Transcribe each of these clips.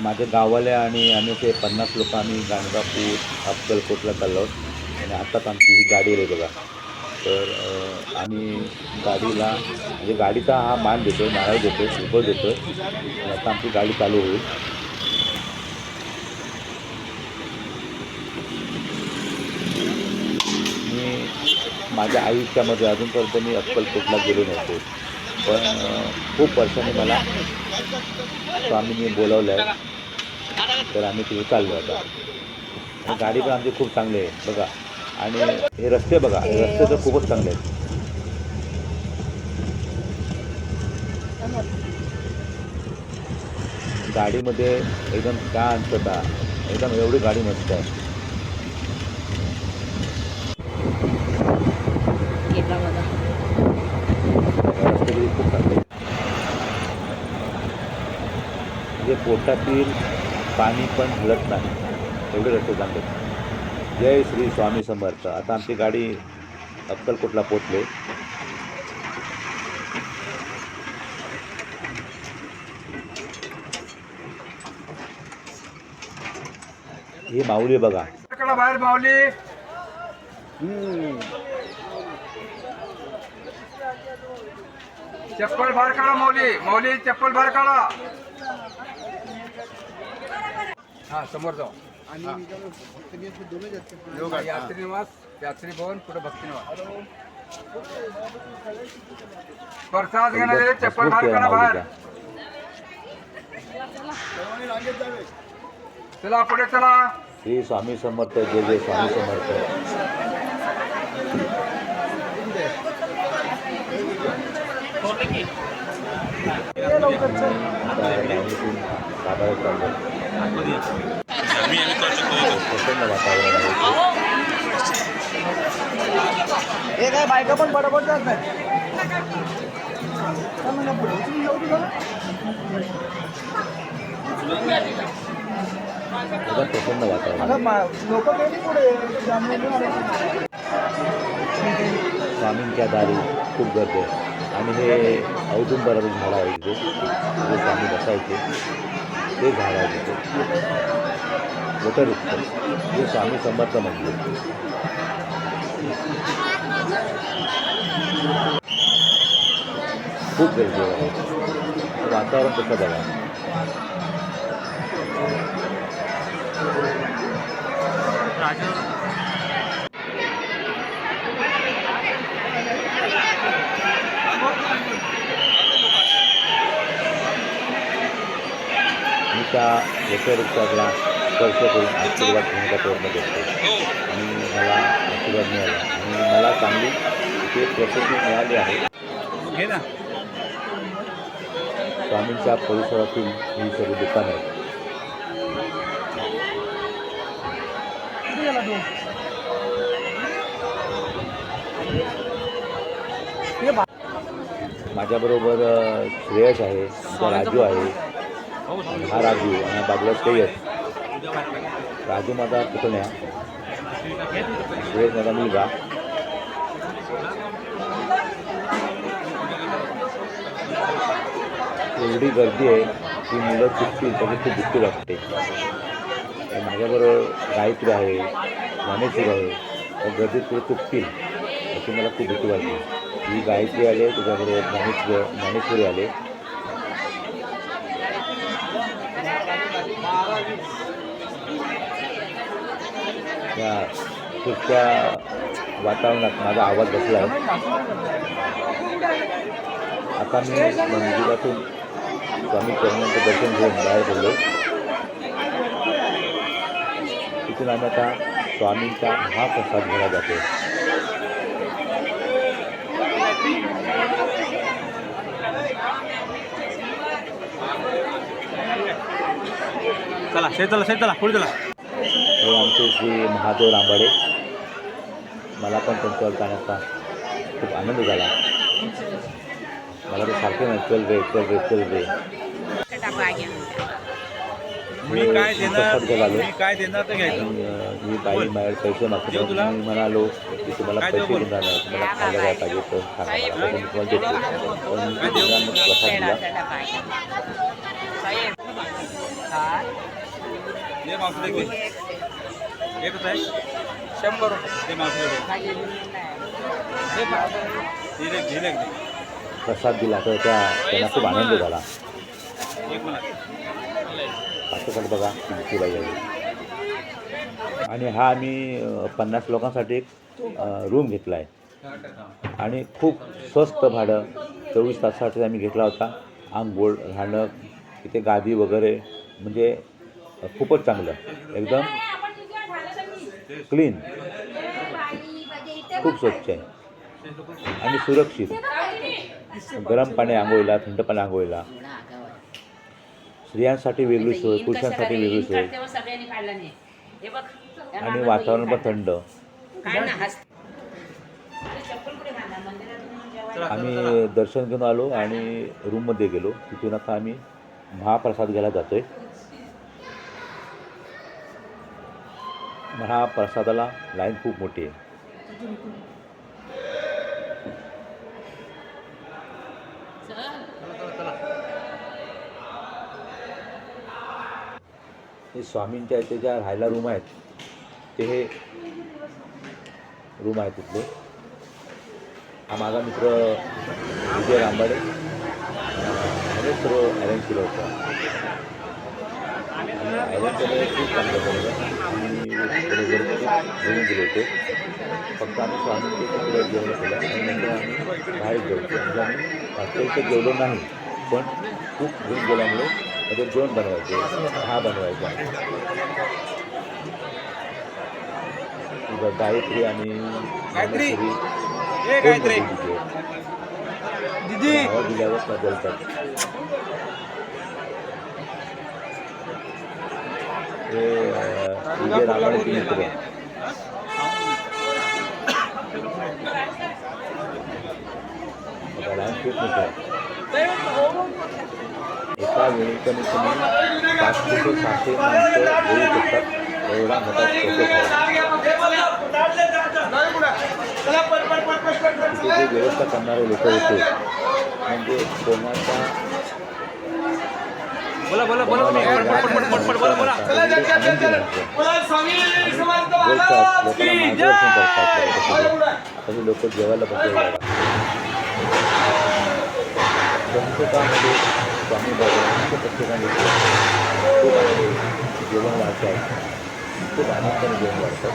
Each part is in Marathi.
माझ्या गावाला आणि आम्ही ते 50 लोक आम्ही गाणगापूर अक्कलकोटला चाललो आहोत. आणि आत्ताच आमची ही गाडी आहे बघा. तर आम्ही गाडीला म्हणजे गाडीचा हा मान देतो आहे, नारळ देतो आहे, उभं देतो आहे. आणि आता आमची गाडी चालू होईल. मी माझ्या आयुष्यामध्ये अजूनपर्यंत मी अक्कलकोटला गेलो नव्हतो. पण खूप वर्षांनी मला स्वामींनी बोलावलं आहे. तर आम्ही तिथे चाललो आता. आणि गाडी पण आमची खूप चांगली आहे बघा. आणि हे रस्ते बघा, हे रस्ते तर खूपच चांगले आहेत. गाडीमध्ये एकदम शांतता, एकदम एवढी गाडी मस्त आहे. रस्ते किती खूप चांगले आहेत. म्हणजे पोटातील पाणी पण हलत नाही, एवढे रस्ते चांगले आहेत. जय श्री स्वामी समर्थ. आता आमची गाडी अक्कलकोटला पोचले. ही माऊली बघा. बाहेर माऊली. चप्पल बाहेर काढा माऊली. माऊली चप्पल बाहेर काढा. हा समोर जाऊ. आणि यात्री निवास, यात्री भवन, पुढे भक्ती निवास. प्रसाद घेणारे चप्पल बाहेर काढा बाहेर. चला पुढे चला. श्री स्वामी समर्थ. जय जय स्वामी समर्थ. प्रसन्न वातावरण आहे. हे काय बायका पण बरोबर जात नाही. एकदम प्रसन्न वातावरण. लोक गेली पुढे. स्वामींच्या दारी खूप गर्दी आहे. आणि हे औदुंबराचं झाड आहे इथे, जे स्वामी बसायचे ते झाड आहे तिथे. वटवृक्ष, जे स्वामी समर्थ मंदिर. खूप गर्दी आहे. वातावरण कसं बघा. मी त्या वटवृक्षाला स्पर्श करून आशीर्वाद घेण्याचा प्रयत्न करतो. आणि मला आशीर्वाद मिळाला आणि मला चांगली इथे प्रसिद्धी मिळाली आहे. स्वामींच्या परिसरातील ही सर्व दुकानं आहेत. माझ्याबरोबर श्रेयश आहे, आमचा राजू आहे. हा राजू आणि बाजूला श्रेयश. राजू माझा पुतण्या, श्रेयश माझा मुलगा. एवढी गर्दी आहे की मुलं चुकतील त्याची खूप भीती वाटते. माझ्याबरोबर गायत्री आहे, ज्ञानेश्वर आहे. त्या गर्दीत पुढे चुकतील याची मला खूप भीती वाटते. ही गायत्री आले, त्याच्याबरोबर ज्ञानेश्वरी आले. त्या सुट्ट्या वातावरणात माझा आवाज बसला आहे. आता मी मंदिरातून स्वामी चरणांचं दर्शन घेऊन बाहेर पडलो. तिथून आम्ही आता स्वामींचा महाप्रसाद घ्यायला जातो. चला चला पुढे चला. हे आमचे श्री महादेव रांबाडे. मला पण त्यांच्यावर जाण्याचा खूप आनंद झाला. मला ते सारखे नाही चल रे चल रे चल रे. मी काय देणार तर घ्यायचं. ही बाई माझ्यावर पैसे मागतो. मी म्हणालो की तुम्हाला पैसे घेऊन जाणार, तुम्हाला खायला काय पाहिजे तर सांगा मला, मी तुम्हाला देतो. पण मी प्रसाद दिला. ये मावशी दे. एकच आहे 100 रुपये. ते मावशी दे. झिलेक दे. प्रसाद दिला तर त्यांना खूप आनंद झाला. एक मला. पाठोपाठ बघा किती बाई आहे. आणि हा आम्ही 50 लोकांसाठी एक रूम घेतला आहे आणि खूप स्वस्त भाडं 24 तासासाठी आम्ही घेतला होता. आंघोळ राहणं तिथे गादी वगैरे म्हणजे खूपच चांगलं एकदम क्लीन खूप स्वच्छ आहे आणि सुरक्षित. गरम पाणी आंघोळीला थंड पाणी आंघोळीला स्त्रियांसाठी वेगळी सोय पुरुषांसाठी वेगळी सोय आणि वातावरण पण थंड. आम्ही दर्शन घेऊन आलो आणि रूममध्ये गेलो. तिथून आता आम्ही महाप्रसाद घ्यायला जातो आहे. महाप्रसादाला लाईन खूप मोठी आहे. हे स्वामींच्या इथे ज्या राहायला रूम आहेत ते हे रूम आहे तिथले. हा माझा मित्र विजय रांबाडे याने सर्व अरेंज केलं होतं आणि अरेंज केलं खूप चांगलं केलं. आम्ही बरोबर घेऊन गेलो होतो. फक्त आम्ही स्वामींचे तिकडे जेवण केलं आणि नंतर आम्ही बाहेर जेवलो. म्हणजे आम्ही हॉटेलचं जेवलो नाही पण खूप घेऊन गेल्यामुळे म्हणजे जेवण बनवायचे हा बनवायचा. गायत्री आणि गायत्री. ज्ञानेश्वरी ए गायत्री. दीदी नावं दिल्यावर बदलतात. हे विजय रामाचे मित्र लँडस्केप मित्र एका वेळी कमीत कमी 500 ते 600 माणसं येऊ शकतात एवढा मोठा प्रोसेस आहे. तिथे जे व्यवस्था करणारे लोक होते म्हणजे कोणाचा बोला बोला बोला तुम्ही. पटपट बोला बोला. बोलतात लोकांना मार्गदर्शन करतात. काही लोक जेवायला बसले संस्कृतामध्ये स्वामी भगवानांच्या प्रत्येकाने खूप जेवण वाढतात. खूप आनंदाने जेवण वाढतात.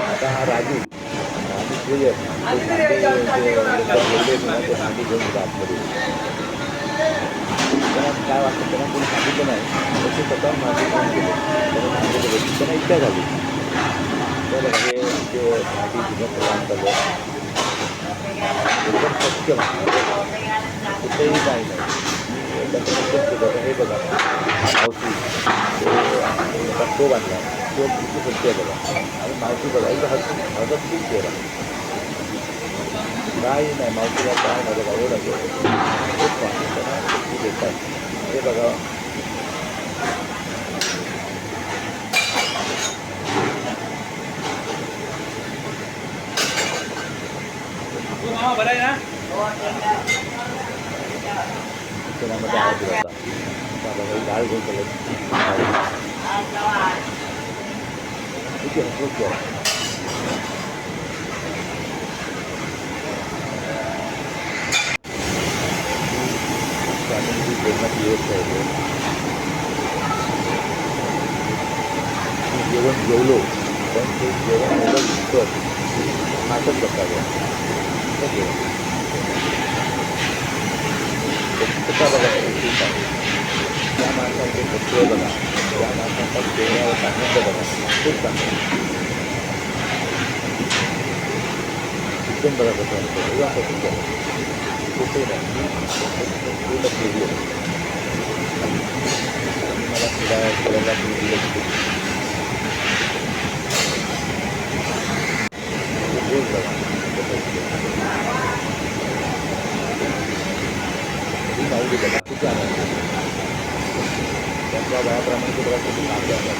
आता हा राजू आणि श्रेयस ते भांडी घेऊन येतात आतमध्ये. त्यांना काय वाटतं त्यांना कोणी सांगितलं नाही तर ते स्वतः भांडी घेऊन गेले. त्यांना इच्छा झाली तर हे ते भांडी घेऊन प्रदान करलं. एकदम स्वच्छ वाटलं कुठेही काही नाही. त्याच्यानंतर हे बघा हा मावशी तो बांधला तो किती स्वच्छ आहे बघा. आणि मावशी बघा इथं हजत खूप केला काही नाही. मावशीला काय नाही बघा एवढं खूप खूप देतात हे बघा. बरं आहे ना. शिक्षणामध्ये आवाज दिला होता. आता बघा डाळ घेऊन केलं किती हसवत केला. स्वामींची जेवणाची व्यवस्था आहे. जेवण जेवलो पण ते जेवण एवढं इतकं नाटक बसावं. स्वच्छता बघा खूप आहे. त्या माणसांचे सत्व बघा त्या माणसांचा चेहऱ्यावर आनंद बघा खूप चांगला. एकदम बघा कसं असतं एवढा स्वच्छ कुठे नाही. पूर्ण केली आहे. मला फिरायला बघा ही माऊली बघा किती आनंद. त्यांच्या वयाप्रमाणे ते बघा किती चांगले असतात.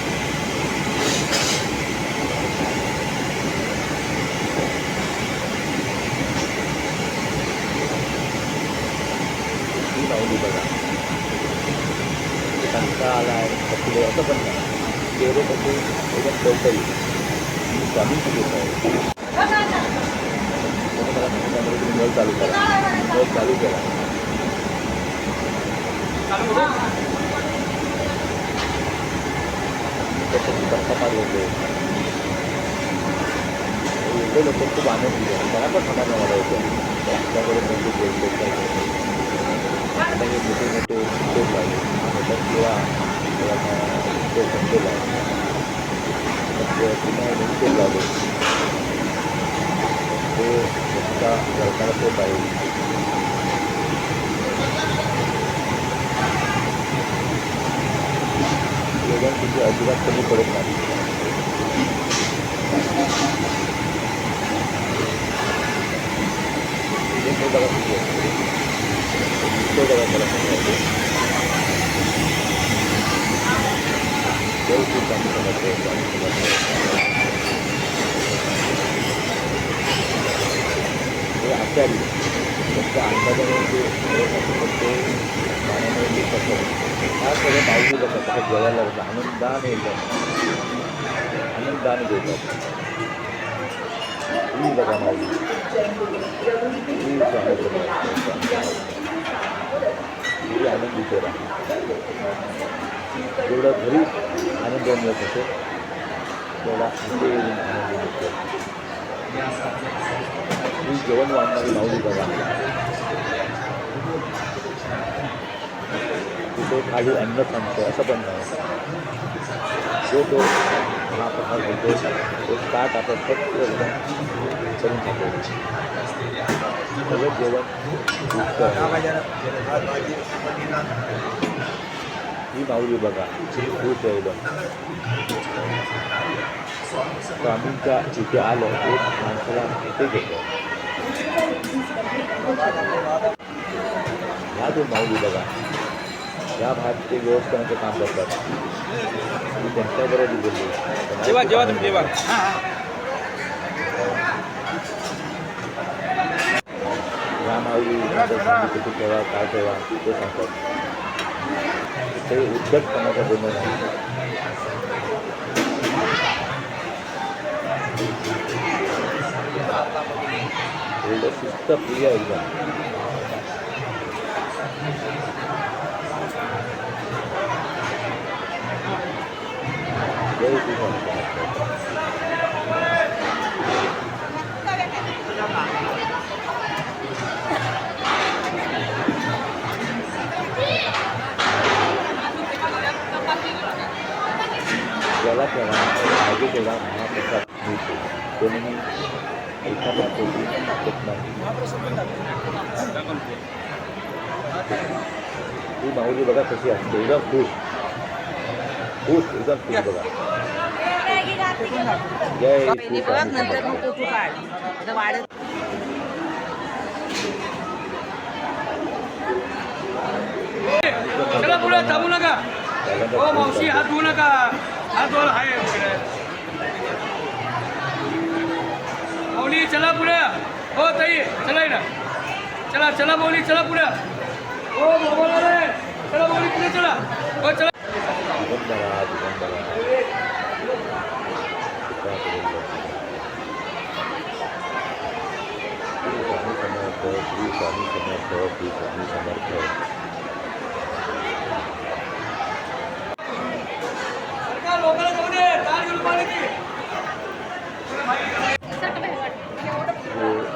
ही माऊली बघा असले असं पण नाही. चेहरे कसे एकदम टवटवी मी स्वामींची देत आहे. म्हणून मला सांगितल्यामुळे तुम्ही नळ चालू करा. नळ चालू केला. त्याच्यात गप्पा मार होते. एवढे लोक खूप आनंदी आहे. मला पण समाधान मला होतं आमच्याकडे म्हणजे बोलतो आता हे मोठे मोठे उद्योग आहे. मोठा किंवा तो संदेश आहे. पुन्हा उद्योग लावले ते रस्ता सरकार होत आहे. योगन तुझी अजिबात कमी पडत नाही. बघा किती बघा मला हे आचारी त्यांच्या अंदाजाने जे ते मानाने कसं हा सगळं माऊली बघा कसं जेवायला आनंदाने येतात. आनंदाने देतात. ही बघा माऊली ही आनंदी करा. जेवढा घरी आनंद मिळत असेल तेवढा इथे येऊन आनंद मिळतो. ही जेवण वाढणारी माऊली बघा. तिथे खाली अन्न थांबतो असं पण नाही. जो तो हा प्रकार होतो तो ताट आपण फक्त करून टाकतो. सगळं जेवण ही माऊली बघा खूप एकदम स्वामींच्या इथे आलं एक माणसाला इथे घेतो. ह्या दोन माऊली बघा या भागात ते व्यवस्थापनाचं काम करतात. मी त्यांच्याबरोबर दिलेली जेव्हा तुम्ही जेव्हा ह्या माऊली किती ठेवा काय ठेवा ते सांगतात. ते उद्धटपणाचा गुण नाही. एवढं शिस्तप्रिय एकदम. जय श्री ज्याला तेव्हा पाहिजे तेव्हा महाप्रसाद मिळतो. कोणी एखाद्या पोटी टाकत नाही. ही माऊली बघा कशी असते एकदम खुश खुश एकदम खुश बघा. जय श्री स्वामी चला पुढे थांबू नका. हो मावशी हात धुवू नका. हात वर आहे माऊली चला पुढे. हो ताई चला ना. चला चला माऊली चला पुढे. हो मोबाईल आले. चला माऊली पुढे चला. हो चला. श्री स्वामी समर्थ श्री स्वामी समर्थ.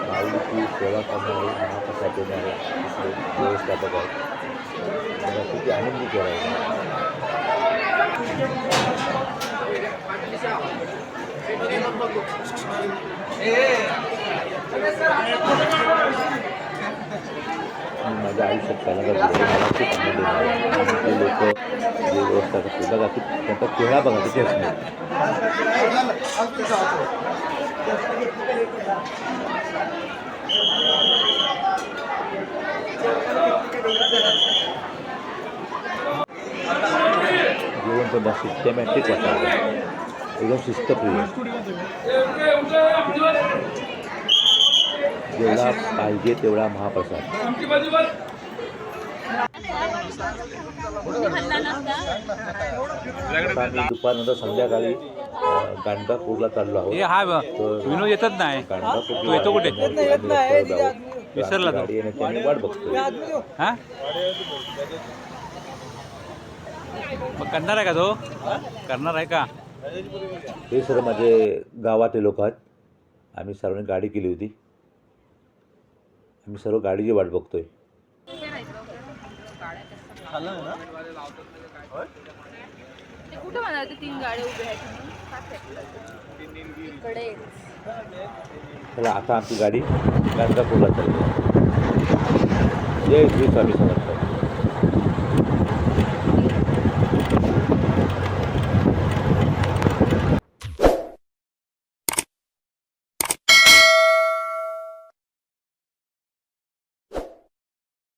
माऊलीची सेवा करणारे महाप्रसाद देणारे व्यवस्थापक आहेत. मला किती आनंदी करायचं. माझ्या आयुष्यात पहिल्यांदा मला खूप आनंद झाला. ते लोक जे व्यवस्था करते बघा की त्यांचा चेहरा बघा किती असणार. जेवण पण सिस्टमॅटिक वाटायचं एकदम शिस्तप्रिय. जेवढा पाहिजे तेवढा महाप्रसाद. आता आम्ही दुपारनंतर संध्याकाळी गाणगापूरला चाललो आहोत. विनोद येतच नाही. गाणगापूर तू येतो कुठे? विसरला तो. गाडी येण्याची आम्ही वाट बघतो. हा मग करणार आहे का तो? करणार आहे का? हे सर्व माझे गावातले लोक आहेत. आम्ही सर्वांनी गाडी केली होती. आम्ही सर्व गाडीची वाट बघतोय. कुठं म्हणाले 3 गाड्या उभ्या आहेत इकडे. चला आता आमची गाडी गाणगापूरला चालली. जय श्री स्वामी समर्थ.